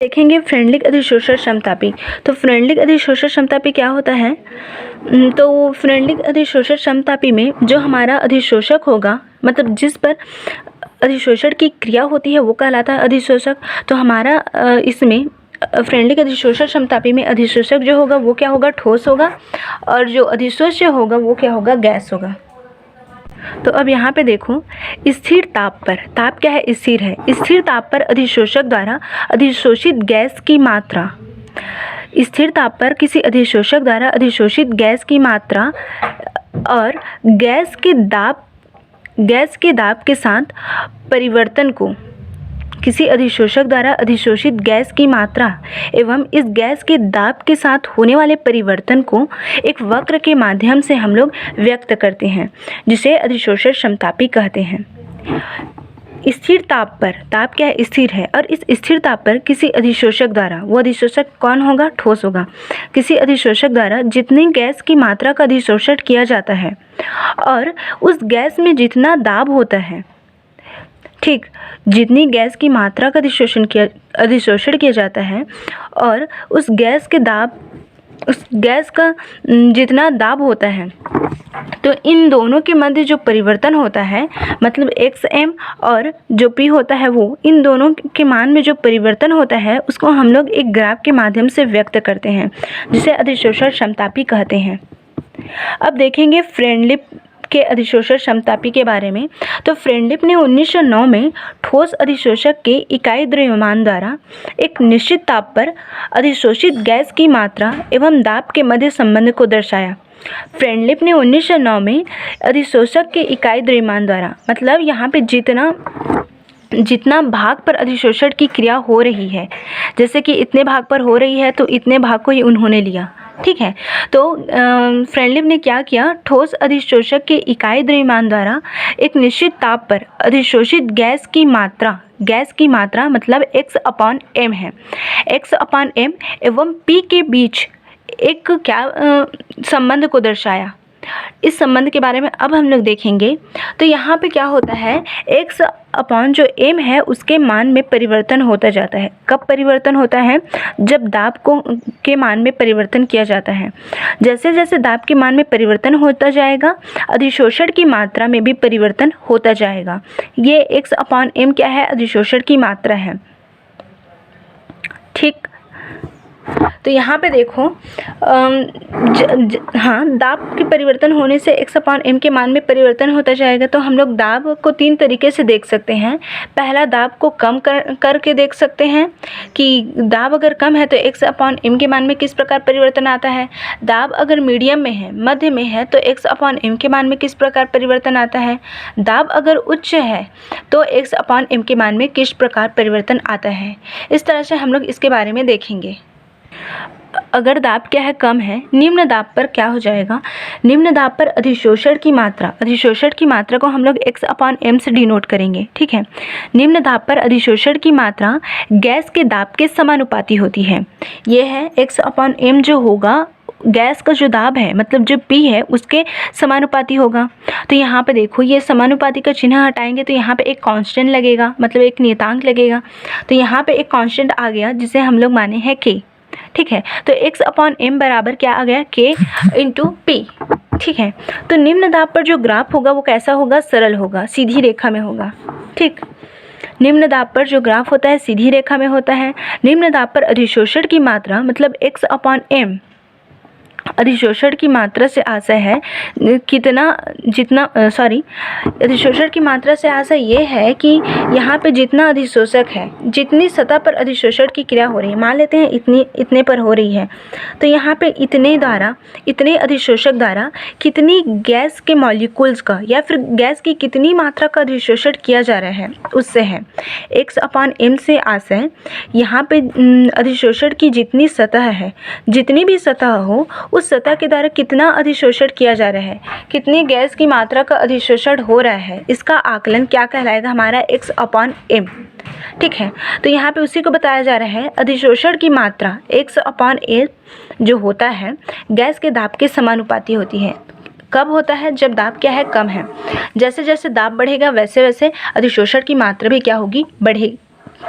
देखेंगे फ्रेंडलिक अधिशोषण समतापी। तो फ्रेंडलिक अधिशोषण समतापी क्या होता है? तो फ्रेंडलिक अधिशोषण समतापी में जो हमारा अधिशोषक होगा, मतलब जिस पर अधिशोषण की क्रिया होती है वो कहलाता है अधिशोषक। तो हमारा इसमें फ्रेंडलिक अधिशोषण समतापी में अधिशोषक जो होगा वो क्या होगा? ठोस होगा, और जो अधिशोष्य होगा वो क्या होगा? गैस होगा। तो अब यहाँ पे देखो, स्थिर ताप पर, ताप क्या है? स्थिर है। स्थिर ताप पर अधिशोषक द्वारा अधिशोषित गैस की मात्रा, स्थिर ताप पर किसी अधिशोषक द्वारा अधिशोषित गैस की मात्रा और गैस के दाब के साथ परिवर्तन को, किसी अधिशोषक द्वारा अधिशोषित गैस की मात्रा एवं इस गैस के दाब के साथ होने वाले परिवर्तन को एक वक्र के माध्यम से हम लोग व्यक्त करते हैं, जिसे अधिशोषण समतापी कहते हैं। स्थिर ताप पर, ताप क्या है? स्थिर है, और इस स्थिर ताप पर किसी अधिशोषक द्वारा, वो अधिशोषक कौन होगा? ठोस होगा। किसी अधिशोषक द्वारा जितनी गैस की मात्रा का अधिशोषण किया जाता है और उस गैस में जितना दाब होता है, ठीक, जितनी गैस की मात्रा का अधिशोषण किया जाता है और उस गैस का जितना दाब होता है, तो इन दोनों के मध्य जो परिवर्तन होता है, मतलब XM और जो P होता है, वो इन दोनों के मान में जो परिवर्तन होता है उसको हम लोग एक ग्राफ के माध्यम से व्यक्त करते हैं, जिसे अधिशोषण समतापी कहते हैं। अब देखेंगे फ्रेंडलिप के अधिशोषण समतापी के बारे में। तो फ्रेंडलिप ने 1909 में ठोस अधिशोषक के इकाई द्रव्यमान द्वारा एक निश्चित ताप पर अधिशोषित गैस की मात्रा एवं दाब के मध्य संबंध को दर्शाया। फ्रेंडलिप ने 1909 में अधिशोषक के इकाई द्रव्यमान द्वारा, मतलब यहाँ पे जितना भाग पर अधिशोषण की क्रिया हो रही है, जैसे कि इतने भाग पर हो रही है तो इतने भाग को ही उन्होंने लिया, ठीक है। तो फ्रेंडलिप ने क्या किया? ठोस अधिशोषक के इकाई द्रव्यमान द्वारा एक निश्चित ताप पर अधिशोषित गैस की मात्रा मतलब X/m है, X/m एवं P के बीच एक क्या संबंध को दर्शाया। इस संबंध के बारे में अब हम लोग देखेंगे। तो यहाँ पे क्या होता है? X/जो m है उसके मान में परिवर्तन होता जाता है। कब परिवर्तन होता है? जब दाब के मान में परिवर्तन किया जाता है। जैसे जैसे दाब के मान में परिवर्तन होता जाएगा, अधिशोषण की मात्रा में भी परिवर्तन होता जाएगा। ये X/m क्या है? अधिशोषण की मात्रा है, ठीक। तो यहाँ पे देखो, दाब के परिवर्तन होने से X/m के मान में परिवर्तन होता जाएगा। तो हम लोग दाब को तीन तरीके से देख सकते हैं। पहला, दाब को कम करके देख सकते हैं कि दाब अगर कम है तो X/m के मान में किस प्रकार परिवर्तन आता है। दाब अगर मीडियम में है, मध्य में है, तो X/m के मान में किस प्रकार परिवर्तन आता है। दाब अगर उच्च है तो X/m के मान में किस प्रकार परिवर्तन आता है। इस तरह से हम लोग इसके बारे में देखेंगे। अगर दाब क्या है? कम है। निम्न दाब पर क्या हो जाएगा? निम्न दाब पर अधिशोषण की मात्रा को हम लोग X/m से डिनोट करेंगे, ठीक है। निम्न दाब पर अधिशोषण की मात्रा गैस के दाब के समानुपाती होती है। ये है X/m जो होगा, गैस का जो दाब है, मतलब जो P है, उसके समानुपाती होगा। तो यहाँ पे देखो, ये समानुपाती का चिन्ह हटाएंगे तो यहाँ पे एक कांस्टेंट लगेगा, मतलब एक नियतांक लगेगा। तो यहाँ पे एक कांस्टेंट आ गया जिसे हम लोग माने हैं K, ठीक है। तो X/m बराबर क्या आ गया? K × P, ठीक है। तो निम्न दाब पर जो ग्राफ होगा वो कैसा होगा? सरल होगा, सीधी रेखा में होगा, ठीक। निम्न दाब पर जो ग्राफ होता है सीधी रेखा में होता है। निम्न दाब पर अधिशोषण की मात्रा मतलब X/m अधिशोषण की मात्रा से आशय है अधिशोषण की मात्रा से आशय ये है कि यहाँ पे जितना अधिशोषक है, जितनी सतह पर अधिशोषण की क्रिया हो रही है, मान लेते हैं इतने पर हो रही है, तो यहाँ पे इतने अधिशोषक द्वारा कितनी गैस के मॉलिक्यूल्स का या फिर गैस की कितनी मात्रा का अधिशोषण किया जा रहा है, उससे है। X/m से आशय यहाँ पे अधिशोषण की जितनी सतह है, जितनी भी सतह हो, उस सतह के द्वारा कितना अधिशोषण किया जा रहा है, कितनी गैस की मात्रा का अधिशोषण हो रहा है, इसका आकलन क्या कहलाएगा? हमारा X/m, ठीक है। तो यहाँ पे उसी को बताया जा रहा है। अधिशोषण की मात्रा X/m जो होता है गैस के दाब के समानुपाती होती है। कब होता है? जब दाब क्या है? कम है। जैसे जैसे दाब बढ़ेगा वैसे वैसे अधिशोषण की मात्रा भी क्या होगी? बढ़ेगी,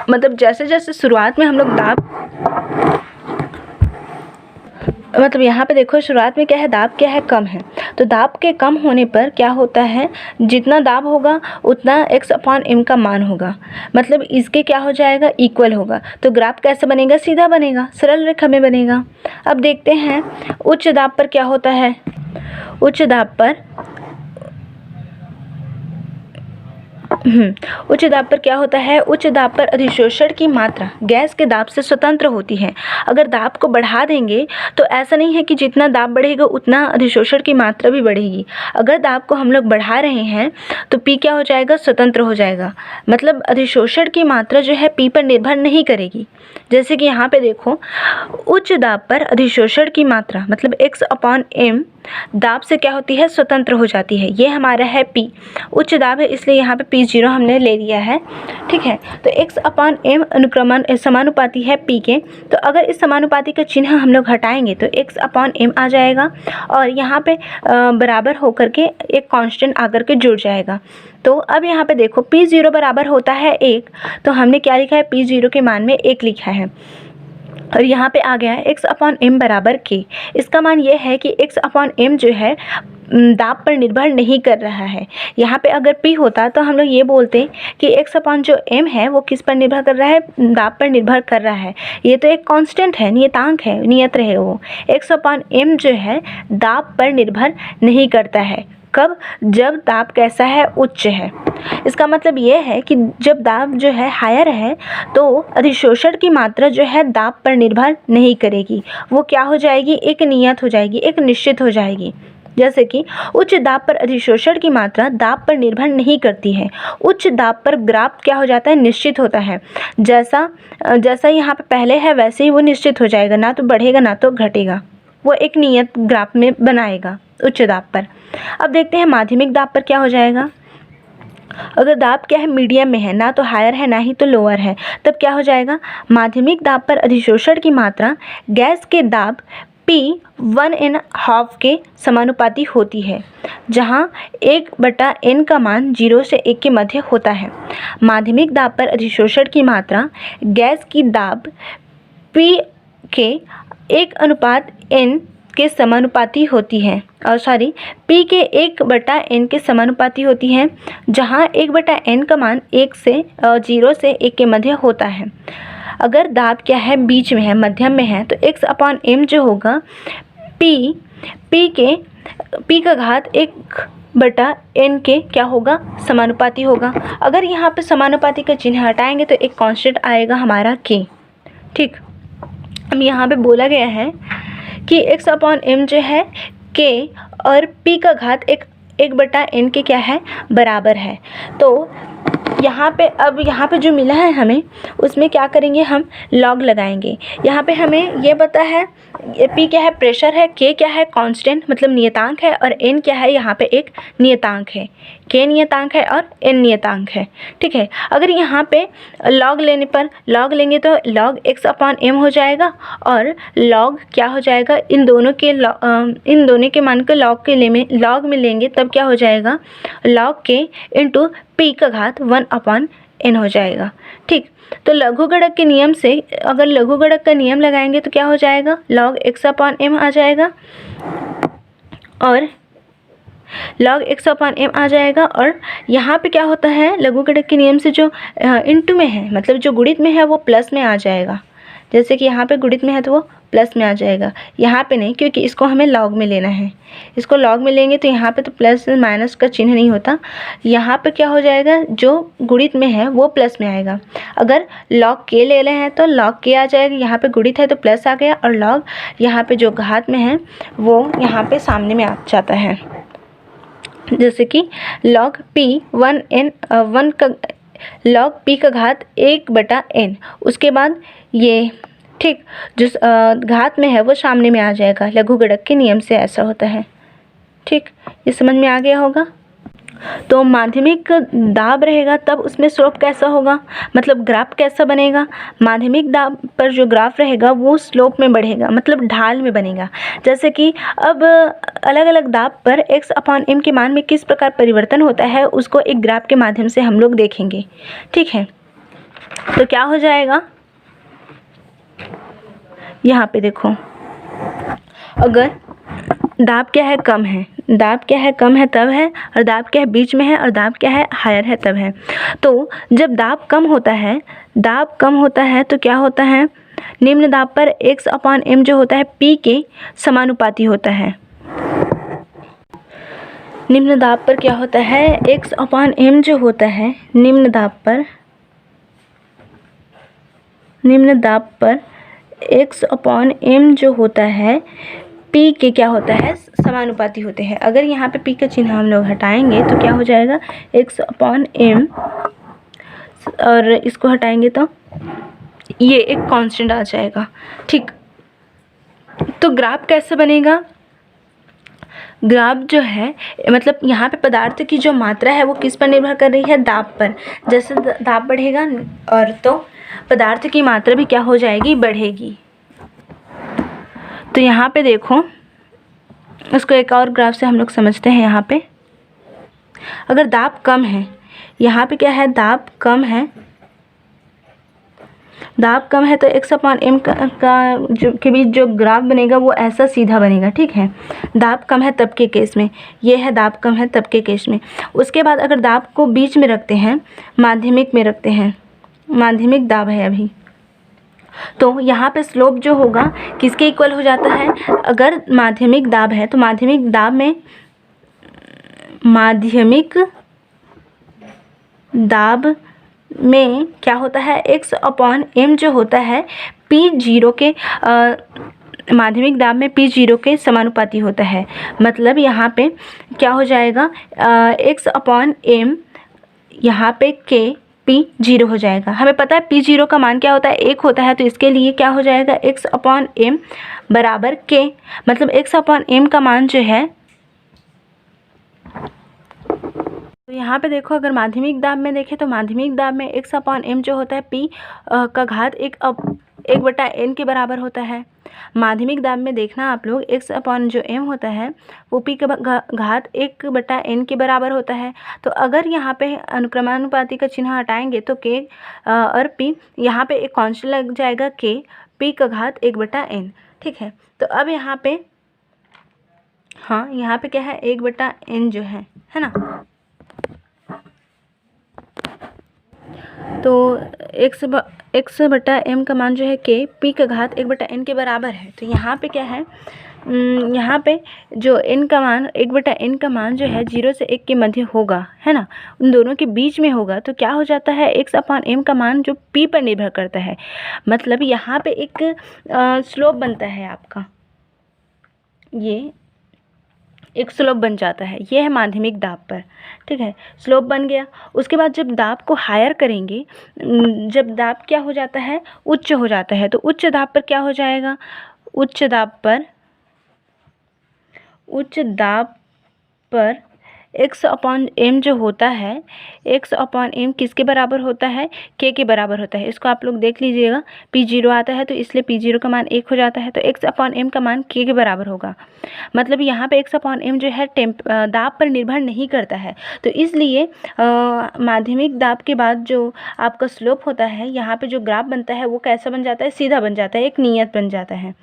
मतलब जैसे जैसे शुरुआत में हम लोग दाब, मतलब यहाँ पे देखो शुरुआत में क्या है, दाब क्या है, कम है। तो दाब के कम होने पर क्या होता है, जितना दाब होगा उतना x/m का मान होगा, मतलब इसके क्या हो जाएगा, इक्वल होगा। तो ग्राफ कैसे बनेगा, सीधा बनेगा, सरल रेखा में बनेगा। अब देखते हैं उच्च दाब पर क्या होता है। उच्च दाब पर क्या होता है, उच्च दाब पर अधिशोषण की मात्रा गैस के दाब से स्वतंत्र होती है। अगर दाब को बढ़ा देंगे तो ऐसा नहीं है कि जितना दाब बढ़ेगा उतना अधिशोषण की मात्रा भी बढ़ेगी। अगर दाब को हम लोग बढ़ा रहे हैं तो पी क्या हो जाएगा, स्वतंत्र हो जाएगा, मतलब अधिशोषण की मात्रा जो है पी पर निर्भर नहीं करेगी। जैसे कि यहाँ पे देखो, उच्च दाब पर अधिशोषण की मात्रा मतलब x/m दाब से क्या होती है, स्वतंत्र हो जाती है। ये हमारा है P, उच्च दाब है इसलिए यहाँ पे P0 हमने ले लिया है, ठीक है। तो x/m अनुक्रमण समानुपाती है P के। तो अगर इस समानुपाती का चिन्ह हम लोग हटाएंगे तो x/m आ जाएगा और यहाँ पे बराबर होकर के एक कांस्टेंट आकर के जुड़ जाएगा। तो अब यहाँ पे देखो P0 बराबर होता है 1, तो हमने क्या लिखा है, P0 के मान में 1 लिखा है। और यहाँ पे आ गया है x/m बराबर k। इसका मान ये है कि x/m जो है दाब पर निर्भर नहीं कर रहा है। यहाँ पे अगर p होता तो हम लोग ये बोलते कि x/m है वो किस पर निर्भर कर रहा है, दाब पर निर्भर कर रहा है। ये तो एक कांस्टेंट है, नियतांक है, नियत रहे वो। x/m जो है दाब पर निर्भर नहीं करता है। कब, जब दाब कैसा है, उच्च है। इसका मतलब ये है कि जब दाब जो है हायर है तो अधिशोषण की मात्रा जो है दाब पर निर्भर नहीं करेगी, वो क्या हो जाएगी, एक नियत हो जाएगी, एक निश्चित हो जाएगी। जैसे कि उच्च दाब पर अधिशोषण की मात्रा दाब पर निर्भर नहीं करती है। उच्च दाब पर ग्राफ क्या हो जाता है, निश्चित होता है। जैसा यहाँ पे पहले है वैसे ही वो निश्चित हो जाएगा, ना तो बढ़ेगा ना तो घटेगा, वो एक नियत ग्राफ में बनाएगा उच्च दाब पर। अब देखते हैं माध्यमिक दाब पर क्या हो जाएगा। अगर दाब क्या है, मीडियम में है, ना तो हायर है ना ही तो लोअर है, तब क्या हो जाएगा, माध्यमिक दाब पर अधिशोषण की मात्रा गैस के दाब P1/2 के समानुपाती होती है, जहाँ 1/n का मान 0 से 1 के मध्य होता है। माध्यमिक दाब पर अधिशोषण की मात्रा गैस की दाब P के 1/n के समानुपाती होती है, और P के 1/n के समानुपाती होती है, जहाँ 1/n का मान 0 से 1 के मध्य होता है। अगर दाब क्या है, बीच में है, मध्यम में है, तो x/m जो होगा p का घात 1/n के क्या होगा, समानुपाती होगा। अगर यहाँ पे समानुपाती का चिन्ह हटाएंगे तो एक कांस्टेंट आएगा हमारा k, ठीक। अब यहाँ पे बोला गया है कि x/m जो है k और p का घात 1/n के क्या है, बराबर है। तो यहाँ पे जो मिला है हमें उसमें क्या करेंगे, हम लॉग लगाएंगे। यहाँ पे हमें ये पता है p क्या है, प्रेशर है, k क्या है, कांस्टेंट मतलब नियतांक है, और n क्या है, यहाँ पे एक नियतांक है, k नियतांक है और n नियतांक है, ठीक है। अगर यहाँ पे लॉग लेंगे तो लॉग x/m हो जाएगा, और लॉग क्या हो जाएगा, इन दोनों के मान को लॉग में लेंगे तब क्या हो जाएगा, लॉग k इंटू p का घात 1/n हो जाएगा, ठीक। तो लघुगणक के नियम से अगर लघुगणक का नियम लगाएंगे तो क्या हो जाएगा, log x/m आ जाएगा, और log x/m आ जाएगा। और यहाँ पे क्या होता है, लघुगणक के नियम से जो इनटू में है, मतलब जो गुणित में है वो प्लस में आ जाएगा। जैसे कि यहाँ पे गुणित में है तो वो प्लस में आ जाएगा, यहाँ पे नहीं, क्योंकि इसको हमें लॉग में लेना है। इसको लॉग में लेंगे तो यहाँ पे तो प्लस माइनस का चिन्ह नहीं होता, यहाँ पे क्या हो जाएगा, जो गुणित में है वो प्लस में आएगा। अगर लॉग के ले रहे हैं तो लॉग के आ जाएगा, यहाँ पे गुणित है तो प्लस आ गया, और लॉग यहाँ पे जो घात में है वो यहाँ पे सामने में आ जाता है। जैसे कि लॉग p का घात 1/n, उसके बाद ये, ठीक, जो घात में है वो सामने में आ जाएगा। लघुगणक के नियम से ऐसा होता है, ठीक। ये समझ में आ गया होगा। तो माध्यमिक दाब रहेगा तब उसमें स्लोप कैसा होगा, मतलब ग्राफ कैसा बनेगा। माध्यमिक दाब पर जो ग्राफ रहेगा वो स्लोप में बढ़ेगा, मतलब ढाल में बनेगा। जैसे कि अब अलग अलग दाब पर x/m के मान में किस प्रकार परिवर्तन होता है उसको एक ग्राफ के माध्यम से हम लोग देखेंगे, ठीक है। तो क्या हो जाएगा, यहाँ पे देखो, अगर दाब क्या है, कम है, दाब क्या है, कम है तब है, और दाब क्या है, बीच में है, और दाब क्या है, हायर है तब है। तो जब दाब कम होता है, दाब कम होता है तो क्या होता है, निम्न दाब पर x/m जो होता है P के समानुपाती होता है। निम्न दाब पर क्या होता है, x/m जो होता है निम्न दाब पर x/m जो होता है P के क्या होता है, समानुपाती होते हैं। अगर यहाँ पे P का चिन्ह हम लोग हटाएंगे तो क्या हो जाएगा, x/m, और इसको हटाएंगे तो ये एक कांस्टेंट आ जाएगा। ठीक, तो ग्राफ कैसे बनेगा, ग्राफ जो है मतलब यहाँ पे पदार्थ की जो मात्रा है वो किस पर निर्भर कर रही है, दाब पर। जैसे दाब बढ़ेगा और तो पदार्थ की मात्रा भी क्या हो जाएगी, बढ़ेगी। तो यहाँ पे देखो, उसको एक और ग्राफ से हम लोग समझते हैं। यहाँ पे अगर दाब कम है, यहाँ पे क्या है, दाब कम है, दाब कम है तो x/m का जो के बीच जो ग्राफ बनेगा वो ऐसा सीधा बनेगा। ठीक है, दाब कम है तब के केस में, ये है दाब कम है तब के केस में। उसके बाद अगर दाब को बीच में रखते हैं, माध्यमिक में रखते हैं, माध्यमिक दाब है अभी, तो यहाँ पे स्लोप जो होगा किसके इक्वल हो जाता है, अगर माध्यमिक दाब है तो माध्यमिक दाब में, माध्यमिक दाब में क्या होता है, x/m जो होता है P0 के माध्यमिक दाब में P0 के समानुपाती होता है। मतलब यहाँ पे क्या हो जाएगा, x/m, यहाँ पे K P0 हो जाएगा। हमें पता है P0 का मान क्या होता है, 1 होता है, तो इसके लिए क्या हो जाएगा, x/m बराबर K। मतलब x/m का मान जो है, तो यहाँ पे देखो, अगर माध्यमिक दाब में देखें तो माध्यमिक दाब में x/m जो होता है P का घात 1/n के बराबर होता है। माध्यमिक दाब में देखना आप लोग, जो m होता है वो P का घात 1/n के बराबर होता है। तो अगर यहाँ पे अनुक्रमानुपाती का चिन्ह हटाएंगे तो K और P, यहाँ पे एक कांस्टेंट लग जाएगा K, P का घात 1/n। ठीक है, तो अब यहाँ पे, हाँ यहाँ पे क्या है, 1/n जो है ना, तो x/m का मान जो है K, P का घात 1/n के बराबर है। तो यहाँ पे क्या है, यहाँ पे जो n का मान, 1/n का मान जो है 0 से 1 के मध्य होगा, है ना, उन दोनों के बीच में होगा। तो क्या हो जाता है, x/m का मान जो P पर निर्भर करता है। मतलब यहाँ पे एक स्लोप बनता है आपका, ये एक स्लोप बन जाता है, ये है माध्यमिक दाब पर। ठीक है, स्लोप बन गया। उसके बाद जब दाब को हायर करेंगे, जब दाब क्या हो जाता है, उच्च हो जाता है, तो उच्च दाब पर क्या हो जाएगा, उच्च दाब पर x/m जो होता है, x/m किसके बराबर होता है, K के बराबर होता है। इसको आप लोग देख लीजिएगा, P0 आता है तो इसलिए P0 का मान 1 हो जाता है, तो x/m का मान K के बराबर होगा। मतलब यहाँ पे x/m जो है दाब पर निर्भर नहीं करता है। तो इसलिए माध्यमिक दाब के बाद जो आपका स्लोप होता है, यहाँ पे जो ग्राफ बनता है वो कैसा बन जाता है, सीधा बन जाता है, एक नियत बन जाता है।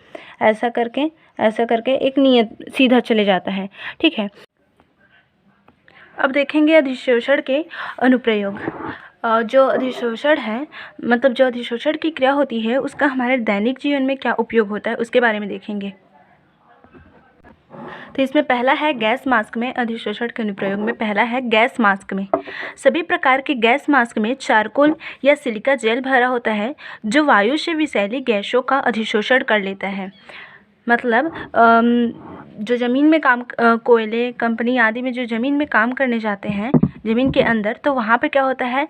ऐसा करके एक नियत सीधा चले जाता है। ठीक है, अब देखेंगे अधिशोषण के अनुप्रयोग। जो अधिशोषण है, मतलब जो अधिशोषण की क्रिया होती है उसका हमारे दैनिक जीवन में क्या उपयोग होता है उसके बारे में देखेंगे। तो इसमें पहला है गैस मास्क में, अधिशोषण के अनुप्रयोग में पहला है गैस मास्क में। सभी प्रकार के गैस मास्क में चारकोल या सिलिका जेल भरा होता है जो वायु से विषैली गैसों का अधिशोषण कर लेता है। मतलब जो ज़मीन में काम, कोयले कंपनी आदि में जो ज़मीन में काम करने जाते हैं ज़मीन के अंदर, तो वहाँ पे क्या होता है,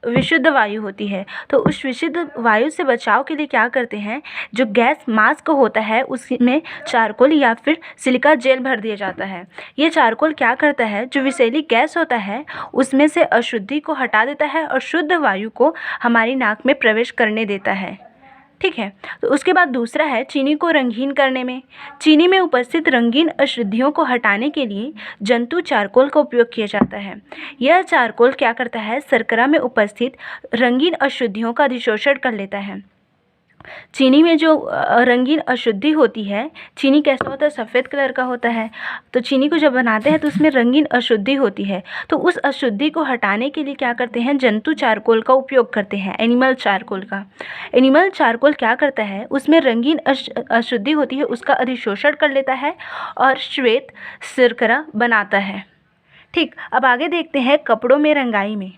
विशुद्ध वायु होती है। तो उस विशुद्ध वायु से बचाव के लिए क्या करते हैं, जो गैस मास्क होता है उसमें चारकोल या फिर सिलिका जेल भर दिया जाता है। ये चारकोल क्या करता है, जो विषैली गैस होता है उसमें से अशुद्धि को हटा देता है और शुद्ध वायु को हमारी नाक में प्रवेश करने देता है। ठीक है। तो उसके बाद दूसरा है चीनी को रंगीन करने में। चीनी में उपस्थित रंगीन अशुद्धियों को हटाने के लिए जंतु चारकोल का उपयोग किया जाता है। यह चारकोल क्या करता है, शर्करा में उपस्थित रंगीन अशुद्धियों का अधिशोषण कर लेता है। चीनी में जो रंगीन अशुद्धि होती है, चीनी कैसा होता है, सफ़ेद कलर का होता है। तो चीनी को जब बनाते हैं तो उसमें रंगीन अशुद्धि होती है, तो उस अशुद्धि को हटाने के लिए क्या करते हैं, जंतु चारकोल का उपयोग करते हैं, एनिमल चारकोल का। एनिमल चारकोल क्या करता है, उसमें रंगीन अशुद्धि होती है उसका अधिशोषण कर लेता है और श्वेत शर्करा बनाता है। ठीक, अब आगे देखते हैं कपड़ों में रंगाई में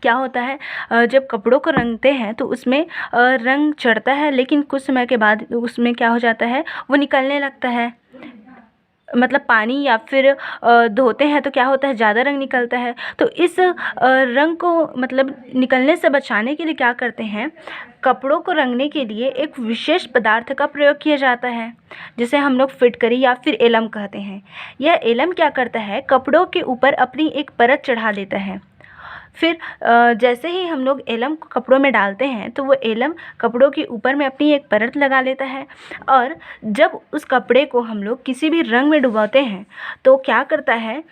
क्या होता है। जब कपड़ों को रंगते हैं तो उसमें रंग चढ़ता है, लेकिन कुछ समय के बाद उसमें क्या हो जाता है, वो निकलने लगता है। मतलब पानी या फिर धोते हैं तो क्या होता है, ज़्यादा रंग निकलता है। तो इस रंग को मतलब निकलने से बचाने के लिए क्या करते हैं, कपड़ों को रंगने के लिए एक विशेष पदार्थ का प्रयोग किया जाता है, जिसे हम लोग फिटकरी या फिर एलम कहते हैं। यह एलम क्या करता है, कपड़ों के ऊपर अपनी एक परत चढ़ा देता है। फिर जैसे ही हम लोग एलम को कपड़ों में डालते हैं तो वो एलम कपड़ों के ऊपर में अपनी एक परत लगा लेता है, और जब उस कपड़े को हम लोग किसी भी रंग में डुबाते हैं तो क्या करता है,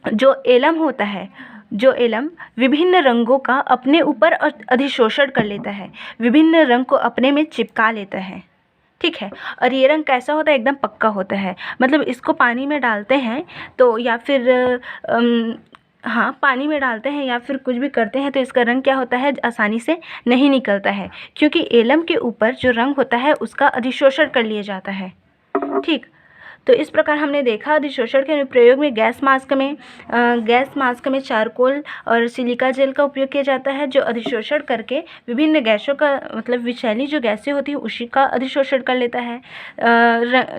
जो एलम होता है, जो एलम विभिन्न रंगों का अपने ऊपर अधिशोषण कर लेता है, विभिन्न रंग को अपने में चिपका लेता है। ठीक है, और ये रंग कैसा होता है, एकदम पक्का होता है। मतलब इसको पानी में डालते हैं तो या फिर हाँ, पानी में डालते हैं या फिर कुछ भी करते हैं तो इसका रंग क्या होता है, आसानी से नहीं निकलता है, क्योंकि एलम के ऊपर जो रंग होता है उसका अधिशोषण कर लिया जाता है। ठीक, तो इस प्रकार हमने देखा अधिशोषण के प्रयोग में गैस मास्क में चारकोल और सिलिका जेल का उपयोग किया जाता है, जो अधिशोषण करके विभिन्न गैसों का मतलब विषैली जो गैसें होती हैं उसी का अधिशोषण कर लेता है।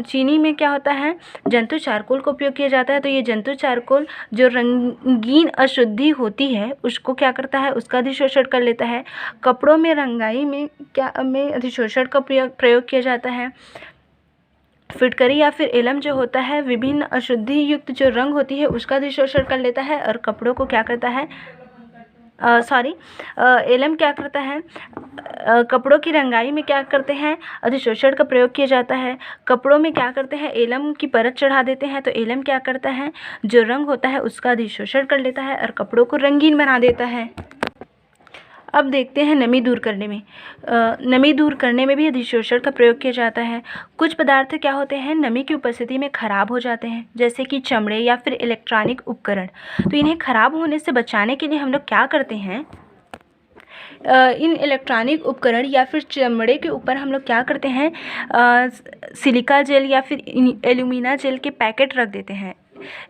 चीनी में क्या होता है, जंतु चारकोल का उपयोग किया जाता है। तो ये जंतु चारकोल जो रंगीन अशुद्धि होती है उसको क्या करता है, उसका अधिशोषण कर लेता है। कपड़ों में रंगाई में अधिशोषण का प्रयोग किया जाता है। फिटकरी या फिर एलम जो होता है विभिन्न अशुद्धि युक्त जो रंग होती है उसका अधिशोषण कर लेता है, और कपड़ों को क्या करता है, एलम क्या करता है, कपड़ों की रंगाई में क्या करते हैं, अधिशोषण का प्रयोग किया जाता है। कपड़ों में क्या करते हैं, एलम की परत चढ़ा देते हैं, तो एलम क्या करता है, जो रंग होता है उसका अधिशोषण कर लेता है और कपड़ों को रंगीन बना देता है। अब देखते हैं नमी दूर करने में। नमी दूर करने में भी अधिशोषण का प्रयोग किया जाता है। कुछ पदार्थ क्या होते हैं, नमी की उपस्थिति में खराब हो जाते हैं, जैसे कि चमड़े या फिर इलेक्ट्रॉनिक उपकरण। तो इन्हें खराब होने से बचाने के लिए हम लोग क्या करते हैं, इन इलेक्ट्रॉनिक उपकरण या फिर चमड़े के ऊपर हम लोग क्या करते हैं, सिलिका जेल या फिर एल्यूमिना जेल के पैकेट रख देते हैं।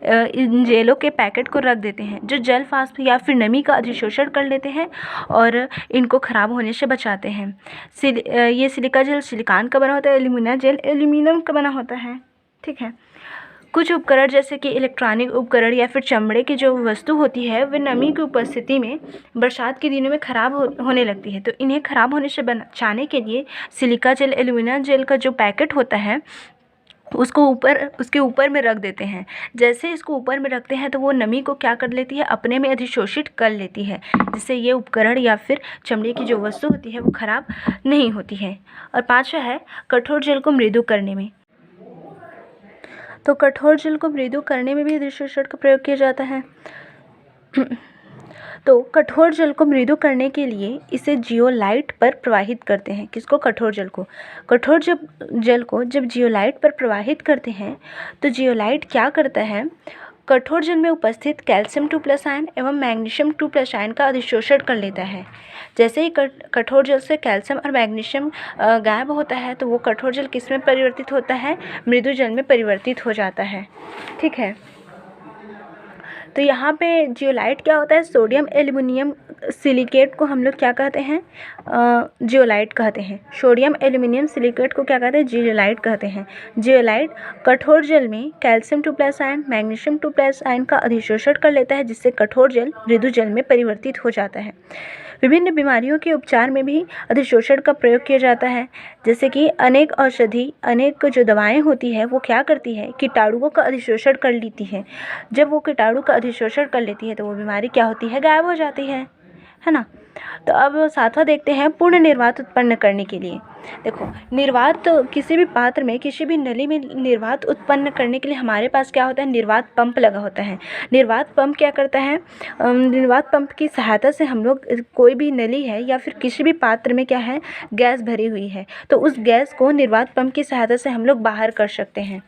इन जेलों के पैकेट को रख देते हैं जो जल वाष्प या फिर नमी का अधिशोषण कर लेते हैं और इनको ख़राब होने से बचाते हैं। ये सिलिका जेल सिलिकॉन का बना होता है, एल्यूमिना जेल एल्यूमिनियम का बना होता है। ठीक है, कुछ उपकरण जैसे कि इलेक्ट्रॉनिक उपकरण या फिर चमड़े की जो वस्तु होती है वे नमी की उपस्थिति में बरसात के दिनों में ख़राब होने लगती है। तो इन्हें ख़राब होने से बचाने के लिए सिलिका जेल एल्यूमिना जेल का जो पैकेट होता है उसके ऊपर में रख देते हैं। जैसे इसको ऊपर में रखते हैं तो वो नमी को क्या कर लेती है, अपने में अधिशोषित कर लेती है, जिससे ये उपकरण या फिर चमड़े की जो वस्तु होती है वो खराब नहीं होती है। और पांचवा है कठोर जल को मृदु करने में। तो कठोर जल को मृदु करने में भी अधिशोषण का प्रयोग किया जाता है। तो कठोर जल को मृदु करने के लिए इसे जियोलाइट पर प्रवाहित करते हैं। किसको, कठोर जल को। कठोर जल को जब जियोलाइट पर प्रवाहित करते हैं तो जियोलाइट क्या करता है, कठोर जल में उपस्थित कैल्शियम 2+ आयन एवं मैग्नीशियम 2+ आयन का अधिशोषण कर लेता है। जैसे ही कठोर जल से कैल्शियम और मैग्नीशियम गायब होता है तो वो कठोर जल किस में परिवर्तित होता है, मृदु जल में परिवर्तित हो जाता है। ठीक है, तो यहाँ पे जियोलाइट क्या होता है, सोडियम एल्युमिनियम सिलिकेट को हम लोग क्या कहते हैं, जियोलाइट कहते हैं। सोडियम एल्युमिनियम सिलिकेट को क्या कहते हैं, जियोलाइट कहते हैं। जियोलाइट कठोर जल में कैल्शियम 2+ आयन मैग्नीशियम 2+ आयन का अधिशोषण कर लेता है, जिससे कठोर जल मृदु जल में परिवर्तित हो जाता है। विभिन्न बीमारियों के उपचार में भी अधिशोषण का प्रयोग किया जाता है। जैसे कि अनेक जो दवाएं होती है वो क्या करती है, कीटाणुओं का अधिशोषण कर लेती है। जब वो कीटाणु का अधिशोषण कर लेती है तो वो बीमारी क्या होती है, गायब हो जाती है ना। तो अब सातवां देखते हैं पूर्ण निर्वात उत्पन्न करने के लिए। देखो, निर्वात तो किसी भी पात्र में, किसी भी नली में निर्वात उत्पन्न करने के लिए हमारे पास क्या होता है, निर्वात पंप लगा होता है। निर्वात पंप क्या करता है, निर्वात पंप की सहायता से हम लोग कोई भी नली है या फिर किसी भी पात्र में क्या है, गैस भरी हुई है, तो उस गैस को निर्वात पंप की सहायता से हम लोग बाहर कर सकते हैं।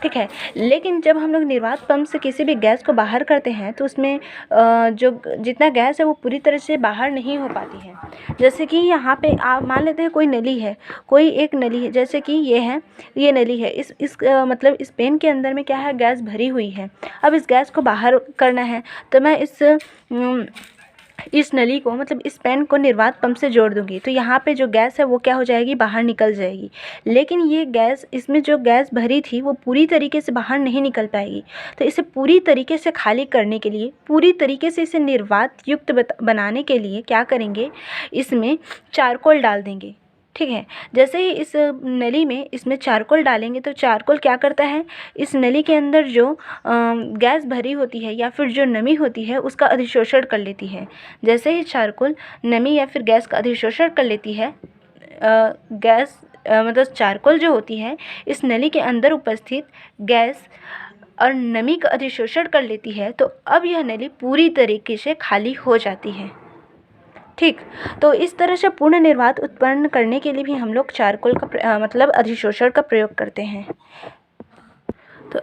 ठीक है, लेकिन जब हम लोग निर्वात पंप से किसी भी गैस को बाहर करते हैं तो उसमें जो जितना गैस है वो पूरी तरह से बाहर नहीं हो पाती है। जैसे कि यहाँ पे आप मान लेते हैं कोई नली है, कोई एक नली है, जैसे कि ये है, ये नली है, मतलब इस पेन के अंदर में क्या है, गैस भरी हुई है। अब इस गैस को बाहर करना है तो मैं इस नली को, मतलब इस पेन को निर्वात पंप से जोड़ दूंगी, तो यहाँ पे जो गैस है वो क्या हो जाएगी, बाहर निकल जाएगी। लेकिन ये गैस, इसमें जो गैस भरी थी वो पूरी तरीके से बाहर नहीं निकल पाएगी। तो इसे पूरी तरीके से खाली करने के लिए, पूरी तरीके से इसे निर्वात युक्त बनाने के लिए क्या करेंगे, इसमें चारकोल डाल देंगे। ठीक है, जैसे ही इस नली में इसमें चारकोल डालेंगे तो चारकोल क्या करता है, इस नली के अंदर जो गैस भरी होती है या फिर जो नमी होती है उसका अधिशोषण कर लेती है। जैसे ही चारकोल नमी या फिर गैस का अधिशोषण कर लेती है, मतलब चारकोल जो होती है इस नली के अंदर उपस्थित गैस और नमी का अधिशोषण कर लेती है, तो अब यह नली पूरी तरीके से खाली हो जाती है। ठीक, तो इस तरह से पूर्ण निर्वात उत्पन्न करने के लिए भी हम लोग चारकोल का मतलब अधिशोषण का प्रयोग करते हैं। तो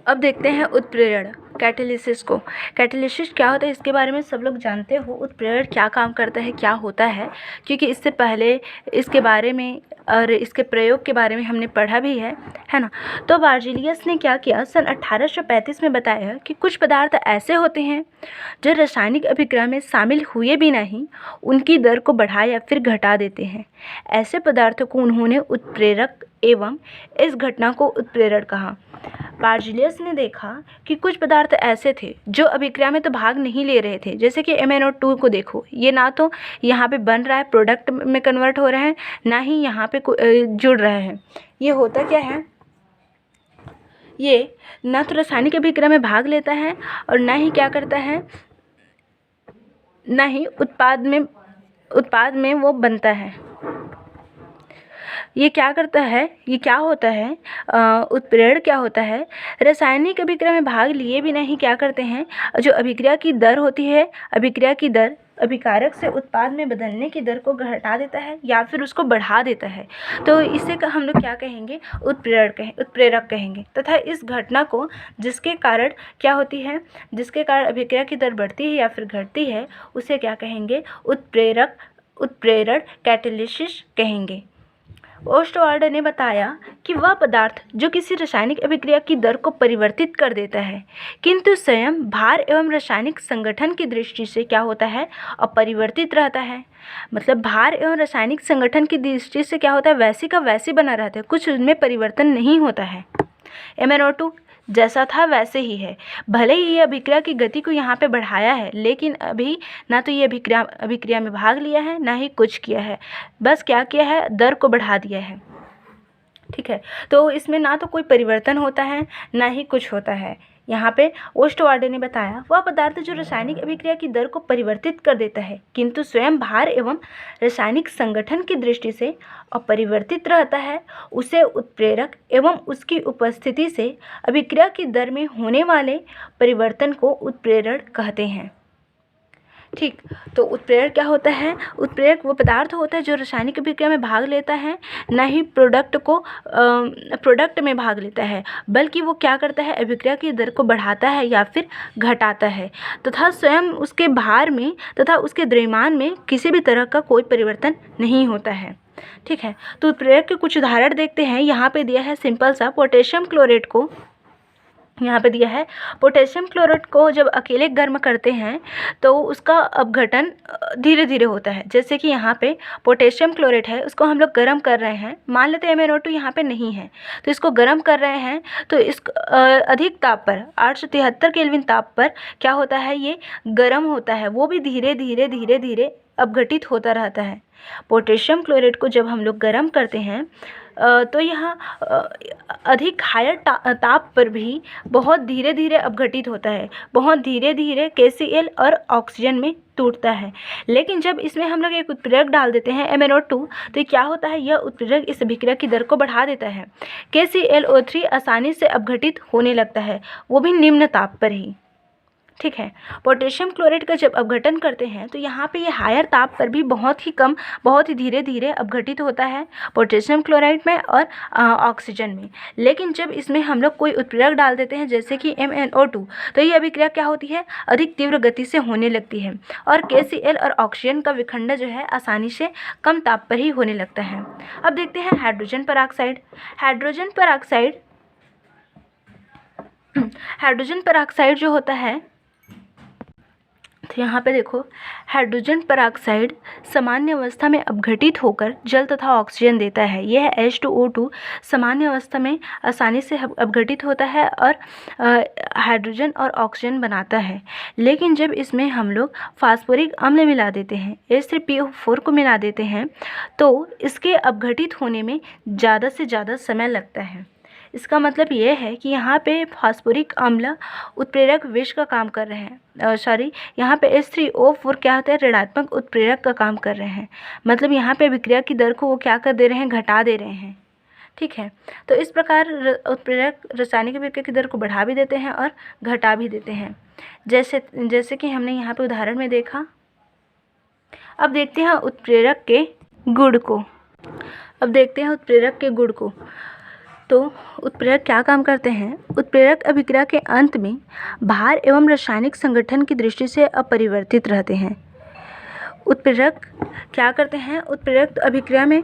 अब देखते हैं उत्प्रेरण, कैटालिसिस को। कैटालिसिस क्या होता है इसके बारे में सब लोग जानते हो, उत्प्रेरण क्या काम करता है, क्या होता है, क्योंकि इससे पहले इसके बारे में और इसके प्रयोग के बारे में हमने पढ़ा भी है ना। तो बार्जेलियस ने क्या किया, सन 1835 में बताया कि कुछ पदार्थ ऐसे होते हैं जो रासायनिक अभिक्रिया में शामिल हुए भी नहीं उनकी दर को बढ़ा या फिर घटा देते हैं। ऐसे पदार्थों को उन्होंने उत्प्रेरक एवं इस घटना को उत्प्रेरण कहा। बार्जेलियस ने देखा कि कुछ पदार्थ ऐसे थे जो अभिक्रिया में तो भाग नहीं ले रहे थे, जैसे कि MnO2 को देखो, ये ना तो यहाँ पे बन रहा है, प्रोडक्ट में कन्वर्ट हो रहा है, ना ही यहाँ पे जुड़ रहा है। ये होता क्या है, ये ना तो रासायनिक अभिक्रिया में भाग लेता है और ना ही क्या करता है, ना ही उत्पाद में वो बनता है। ये क्या करता है, ये क्या होता है, उत्प्रेरण क्या होता है, रासायनिक अभिक्रिया में भाग लिए भी नहीं क्या करते हैं, जो अभिक्रिया की दर होती है, अभिक्रिया की दर अभिकारक से उत्पाद में बदलने की दर को घटा देता है या फिर उसको बढ़ा देता है। तो इसे हम लोग क्या कहेंगे, उत्प्रेरक कहेंगे। तथा इस घटना को जिसके कारण क्या होती है, जिसके कारण अभिक्रिया की दर बढ़ती है या फिर घटती है, उसे क्या कहेंगे, उत्प्रेरण कैटालिसिस कहेंगे। ओस्टवार्ड ने बताया कि वह पदार्थ जो किसी रासायनिक अभिक्रिया की दर को परिवर्तित कर देता है किंतु स्वयं भार एवं रासायनिक संगठन की दृष्टि से क्या होता है, अपरिवर्तित रहता है। मतलब भार एवं रासायनिक संगठन की दृष्टि से क्या होता है, वैसे का वैसे बना रहता है, कुछ उनमें परिवर्तन नहीं होता है। MnO2 जैसा था वैसे ही है, भले ही ये अभिक्रिया की गति को यहाँ पे बढ़ाया है, लेकिन अभी ना तो ये अभिक्रिया में भाग लिया है, ना ही कुछ किया है, बस क्या किया है, दर को बढ़ा दिया है। ठीक है, तो इसमें ना तो कोई परिवर्तन होता है ना ही कुछ होता है। यहाँ पे ओस्टवार्ड ने बताया वह पदार्थ जो रासायनिक अभिक्रिया की दर को परिवर्तित कर देता है किंतु स्वयं भार एवं रासायनिक संगठन की दृष्टि से अपरिवर्तित रहता है, उसे उत्प्रेरक एवं उसकी उपस्थिति से अभिक्रिया की दर में होने वाले परिवर्तन को उत्प्रेरण कहते हैं। ठीक, तो उत्प्रेरक क्या होता है, उत्प्रेरक वो पदार्थ होता है जो रासायनिक अभिक्रिया में भाग लेता है, ना ही प्रोडक्ट में भाग लेता है, बल्कि वो क्या करता है, अभिक्रिया की दर को बढ़ाता है या फिर घटाता है तथा स्वयं उसके भार में तथा उसके द्रव्यमान में किसी भी तरह का कोई परिवर्तन नहीं होता है। ठीक है, तो उत्प्रेरक के कुछ उदाहरण देखते हैं। यहाँ पे दिया है सिंपल सा, पोटेशियम क्लोरेट को यहाँ पे दिया है, पोटेशियम क्लोराइड को जब अकेले गर्म करते हैं तो उसका अपघटन धीरे धीरे होता है। जैसे कि यहाँ पे पोटेशियम क्लोराइड है, उसको हम लोग गर्म कर रहे हैं, मान लेते हैं MnO2 यहाँ पे नहीं है, तो इसको गर्म कर रहे हैं, तो इस अधिक ताप पर 873 केल्विन ताप पर क्या होता है, ये गर्म होता है, वो भी धीरे धीरे अपघटित होता रहता है। पोटेशियम क्लोराइड को जब हम लोग गर्म करते हैं तो यह अधिक हायर ताप पर भी बहुत धीरे धीरे अपघटित होता है, बहुत धीरे धीरे KCl और ऑक्सीजन में टूटता है। लेकिन जब इसमें हम लोग एक उत्प्रेरक डाल देते हैं MnO2, तो क्या होता है, यह उत्प्रेरक इस अभिक्रिया की दर को बढ़ा देता है। KClO3 आसानी से अपघटित होने लगता है, वो भी निम्न ताप पर ही। ठीक है। पोटेशियम क्लोराइड का जब अपघटन करते हैं तो यहाँ पे ये हायर ताप पर भी बहुत ही कम, बहुत ही धीरे धीरे अपघटित होता है पोटेशियम क्लोराइड में और ऑक्सीजन में। लेकिन जब इसमें हम लोग कोई उत्प्रेरक डाल देते हैं जैसे कि MnO2, तो ये अभिक्रिया क्या होती है, अधिक तीव्र गति से होने लगती है और KCl और ऑक्सीजन का विखंडन जो है आसानी से कम ताप पर ही होने लगता है। अब देखते हैं हाइड्रोजन पेरोक्साइड। हाइड्रोजन पेरोक्साइड जो होता है, तो यहाँ पे देखो, हाइड्रोजन पेरोक्साइड सामान्य अवस्था में अपघटित होकर जल तथा ऑक्सीजन देता है। यह H2O2 सामान्य अवस्था में आसानी से अपघटित होता है और हाइड्रोजन और ऑक्सीजन बनाता है। लेकिन जब इसमें हम लोग फास्फोरिक अम्ल मिला देते हैं, H3PO4 को मिला देते हैं, तो इसके अपघटित होने में ज़्यादा से ज़्यादा समय लगता है। इसका मतलब ये है कि यहाँ पे फास्फोरिक अम्ल उत्प्रेरक विष का काम कर रहे हैं, यहाँ पे H3O4 क्या होता है, ऋणात्मक उत्प्रेरक का काम कर रहे हैं। मतलब यहाँ पे अभिक्रिया की दर को वो क्या कर दे रहे हैं, घटा दे रहे हैं। ठीक है। तो इस प्रकार उत्प्रेरक रासायनिक अभिक्रिया की दर को बढ़ा भी देते हैं और घटा भी देते हैं, जैसे कि हमने यहाँ पे उदाहरण में देखा। अब देखते हैं उत्प्रेरक के गुण को। तो उत्प्रेरक क्या काम करते हैं? उत्प्रेरक अभिक्रिया के अंत में भार एवं रासायनिक संगठन की दृष्टि से अपरिवर्तित रहते हैं। उत्प्रेरक क्या करते हैं? उत्प्रेरक अभिक्रिया में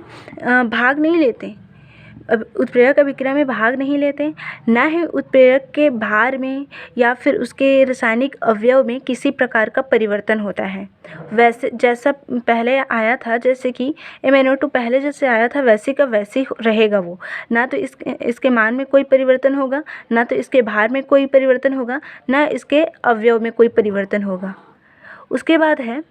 भाग नहीं लेते, उत्प्रेरक अभिक्रिया में भाग नहीं लेते, न ही उत्प्रेरक के भार में या फिर उसके रासायनिक अवयव में किसी प्रकार का परिवर्तन होता है। वैसे जैसा पहले आया था, जैसे कि MnO2 पहले जैसे आया था वैसे का वैसे ही रहेगा वो। ना तो इसके मान में कोई परिवर्तन होगा, ना तो इसके भार में कोई परिवर्तन होगा, ना इसके अवयव में कोई परिवर्तन होगा। उसके बाद है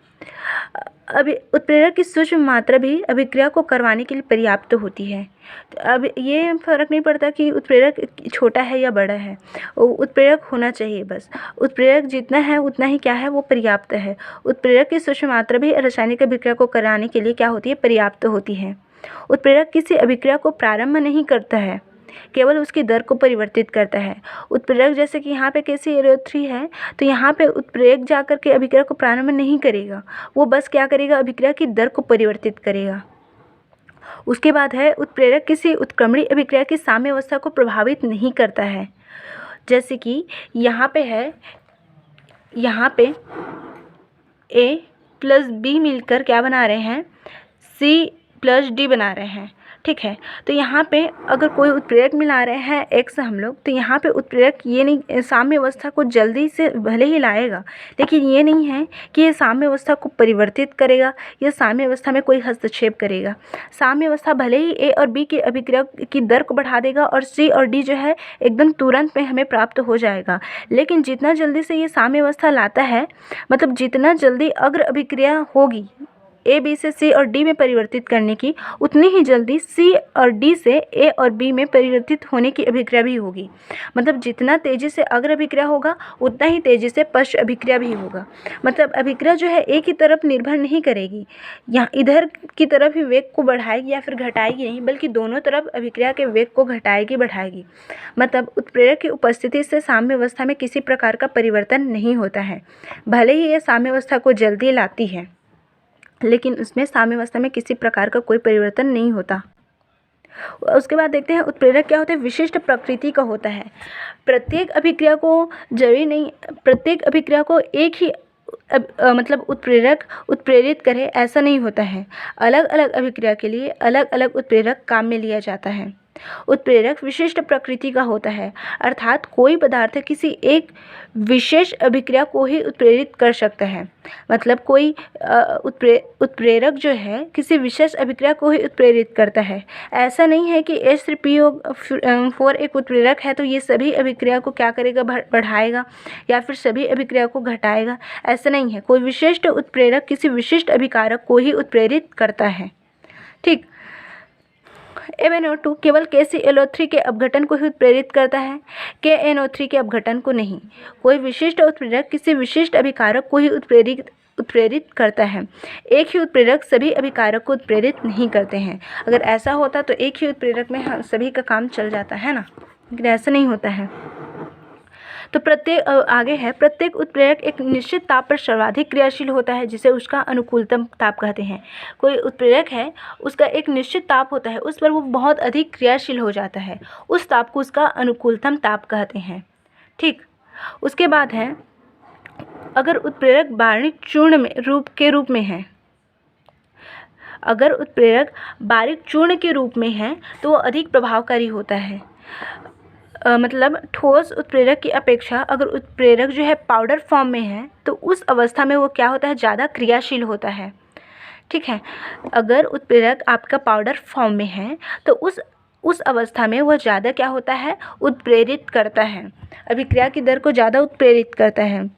अभी उत्प्रेरक की सूक्ष्म मात्रा भी अभिक्रिया को करवाने के लिए पर्याप्त होती है। अब ये फ़र्क नहीं पड़ता कि उत्प्रेरक छोटा है या बड़ा है, उत्प्रेरक होना चाहिए बस। उत्प्रेरक जितना है उतना ही क्या है, वो पर्याप्त है। उत्प्रेरक की सूक्ष्म मात्रा भी रासायनिक अभिक्रिया को कराने के लिए क्या होती है, पर्याप्त होती है। उत्प्रेरक किसी अभिक्रिया को प्रारंभ नहीं करता है, केवल उसकी दर को परिवर्तित करता है। उत्प्रेरक जैसे कि यहाँ पे KClO3 है, तो यहाँ पे उत्प्रेरक जाकर के अभिक्रिया को प्रारंभ नहीं करेगा, वो बस क्या करेगा, अभिक्रिया की दर को परिवर्तित करेगा। उसके बाद है उत्प्रेरक किसी उत्क्रमणी अभिक्रिया की साम्य अवस्था को प्रभावित नहीं करता है। जैसे कि यहाँ पे है, यहाँ पे A + B मिलकर क्या बना रहे हैं, C + D बना रहे हैं। ठीक है। तो यहाँ पे अगर कोई उत्प्रेरक मिला रहे हैं X हम लोग, तो यहाँ पे उत्प्रेरक ये नहीं, साम्य अवस्था को जल्दी से भले ही लाएगा, लेकिन ये नहीं है कि ये साम्य अवस्था को परिवर्तित करेगा या साम्य अवस्था में कोई हस्तक्षेप करेगा। साम्य अवस्था भले ही A और B की अभिक्रिया की दर को बढ़ा देगा और C और D जो है एकदम तुरंत में हमें प्राप्त हो जाएगा, लेकिन जितना जल्दी से ये साम्य अवस्था लाता है, मतलब जितना जल्दी अग्र अभिक्रिया होगी A, B से C और D में परिवर्तित करने की, उतनी ही जल्दी C और D से A और B में परिवर्तित होने की अभिक्रिया भी होगी। मतलब जितना तेज़ी से अग्र अभिक्रिया होगा उतना ही तेज़ी से पश्च अभिक्रिया भी होगा। मतलब अभिक्रिया जो है एक ही तरफ निर्भर नहीं करेगी, यहाँ इधर की तरफ ही वेग को बढ़ाएगी या फिर घटाएगी नहीं, बल्कि दोनों तरफ अभिक्रिया के वेग को घटाएगी बढ़ाएगी। मतलब उत्प्रेरक की उपस्थिति से साम्य अवस्था में किसी प्रकार का परिवर्तन नहीं होता है, भले ही ये साम्य अवस्था को जल्दी लाती है, लेकिन उसमें साम्य अवस्था में किसी प्रकार का कोई परिवर्तन नहीं होता। उसके बाद देखते हैं उत्प्रेरक क्या होता है, विशिष्ट प्रकृति का होता है। प्रत्येक अभिक्रिया को जरूरी नहीं, प्रत्येक अभिक्रिया को एक ही मतलब उत्प्रेरक उत्प्रेरित करे ऐसा नहीं होता है। अलग अलग अभिक्रिया के लिए अलग अलग उत्प्रेरक काम में लिया जाता है। उत्प्रेरक विशिष्ट प्रकृति का होता है, अर्थात कोई पदार्थ किसी एक विशेष अभिक्रिया को ही उत्प्रेरित कर सकता है। मतलब कोई उत्प्रेरक जो है किसी विशेष अभिक्रिया को ही उत्प्रेरित करता है। ऐसा नहीं है कि H3PO4 एक उत्प्रेरक है तो ये सभी अभिक्रिया को क्या करेगा, बढ़ाएगा या फिर सभी अभिक्रिया को घटाएगा, ऐसा नहीं है। कोई विशिष्ट उत्प्रेरक किसी विशिष्ट अभिकारक को ही उत्प्रेरित करता है। ठीक। MnO2 केवल KClO3 के अपघटन को ही उत्प्रेरित करता है, KNO3 के अपघटन को नहीं। कोई विशिष्ट उत्प्रेरक किसी विशिष्ट अभिकारक को ही उत्प्रेरित करता है। एक ही उत्प्रेरक सभी अभिकारक को उत्प्रेरित नहीं करते हैं। अगर ऐसा होता तो एक ही उत्प्रेरक में सभी का काम चल जाता है ना, लेकिन ऐसा नहीं होता है। तो प्रत्येक उत्प्रेरक एक निश्चित ताप पर सर्वाधिक क्रियाशील होता है, जिसे उसका अनुकूलतम ताप कहते हैं। कोई उत्प्रेरक है, उसका एक निश्चित ताप होता है, उस पर वो बहुत अधिक क्रियाशील हो जाता है, उस ताप को उसका अनुकूलतम ताप कहते हैं। ठीक, उसके बाद है अगर उत्प्रेरक बारीक चूर्ण के रूप में है, अगर उत्प्रेरक बारीक चूर्ण के रूप में है तो वो अधिक प्रभावकारी होता है। मतलब ठोस उत्प्रेरक की अपेक्षा अगर उत्प्रेरक जो है पाउडर फॉर्म में है तो उस अवस्था में वो क्या होता है, ज़्यादा क्रियाशील होता है। ठीक है, अगर उत्प्रेरक आपका पाउडर फॉर्म में है तो उस अवस्था में वह ज़्यादा क्या होता है, उत्प्रेरित करता है, अभिक्रिया की दर को ज़्यादा उत्प्रेरित करता है।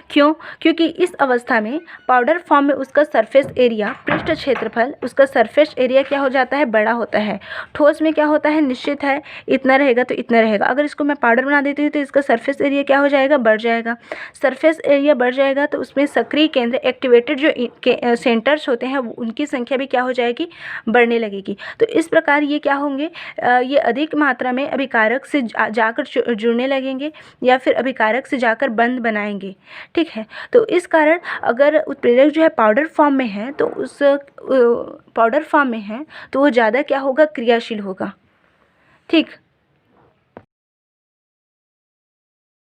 क्यों? क्योंकि इस अवस्था में पाउडर फॉर्म में उसका सरफेस एरिया, पृष्ठ क्षेत्रफल, उसका सरफेस एरिया क्या हो जाता है, बड़ा होता है। ठोस में क्या होता है, निश्चित है, इतना रहेगा तो इतना रहेगा। अगर इसको मैं पाउडर बना देती हूँ तो इसका सरफेस एरिया क्या हो जाएगा, बढ़ जाएगा। सरफेस एरिया बढ़ जाएगा तो उसमें सक्रिय केंद्र, एक्टिवेटेड जो सेंटर्स होते हैं उनकी संख्या भी क्या हो जाएगी, बढ़ने लगेगी। तो इस प्रकार ये क्या होंगे, ये अधिक मात्रा में अभिकारक से जाकर जुड़ने लगेंगे या फिर अभिकारक से जाकर बंध बनाएंगे। ठीक है, तो इस कारण अगर उत्प्रेरक जो है पाउडर फॉर्म में है तो उस पाउडर फॉर्म में है तो वो ज़्यादा क्या होगा, क्रियाशील होगा। ठीक,